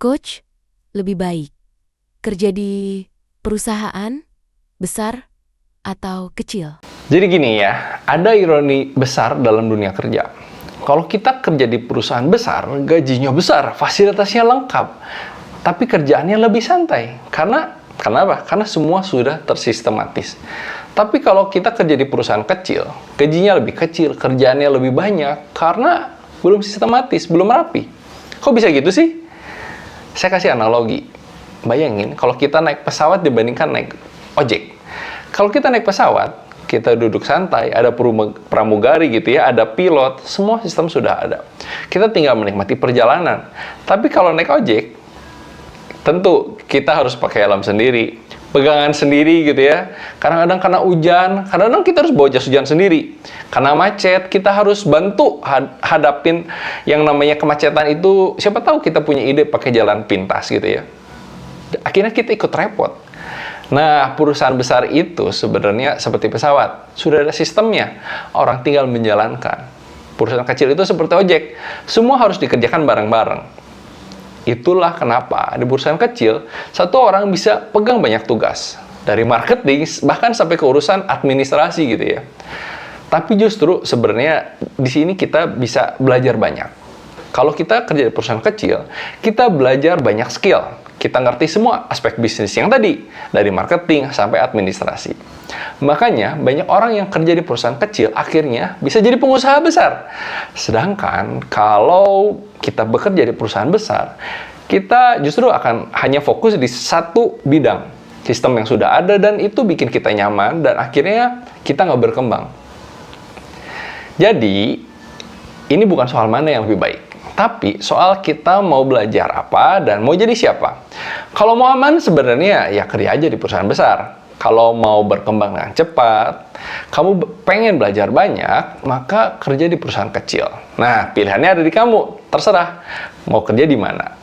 Coach, lebih baik kerja di perusahaan besar atau kecil? Jadi gini ya, ada ironi besar dalam dunia kerja. Kalau kita kerja di perusahaan besar, gajinya besar, fasilitasnya lengkap, tapi kerjaannya lebih santai. Kenapa? Karena semua sudah tersistematis. Tapi kalau kita kerja di perusahaan kecil, gajinya lebih kecil, kerjaannya lebih banyak, karena belum sistematis, belum rapi. Kok bisa gitu sih? Saya kasih analogi. Bayangin, kalau kita naik pesawat dibandingkan naik ojek. Kalau kita naik pesawat, kita duduk santai, ada pramugari gitu ya, ada pilot, semua sistem sudah ada. Kita tinggal menikmati perjalanan. Tapi kalau naik ojek, tentu kita harus pakai helm sendiri, pegangan sendiri gitu ya. Kadang-kadang karena hujan, kadang-kadang kita harus bawa jas hujan sendiri. Karena macet, kita harus bantu hadapin yang namanya kemacetan itu. Siapa tahu kita punya ide pakai jalan pintas gitu ya. Akhirnya kita ikut repot. Nah, perusahaan besar itu sebenarnya seperti pesawat. Sudah ada sistemnya. Orang tinggal menjalankan. Perusahaan kecil itu seperti ojek. Semua harus dikerjakan bareng-bareng. Itulah kenapa di perusahaan kecil, satu orang bisa pegang banyak tugas. Dari marketing, bahkan sampai ke urusan administrasi gitu ya. Tapi justru sebenarnya di sini kita bisa belajar banyak. Kalau kita kerja di perusahaan kecil, kita belajar banyak skill. Kita ngerti semua aspek bisnis yang tadi, dari marketing sampai administrasi. Makanya, banyak orang yang kerja di perusahaan kecil akhirnya bisa jadi pengusaha besar. Sedangkan, kalau kita bekerja di perusahaan besar, kita justru akan hanya fokus di satu bidang. Sistem yang sudah ada dan itu bikin kita nyaman dan akhirnya kita nggak berkembang. Jadi, ini bukan soal mana yang lebih baik. Tapi soal kita mau belajar apa dan mau jadi siapa. Kalau mau aman sebenarnya ya kerja aja di perusahaan besar. Kalau mau berkembang dengan cepat, kamu pengen belajar banyak, maka kerja di perusahaan kecil. Nah, pilihannya ada di kamu. Terserah mau kerja di mana.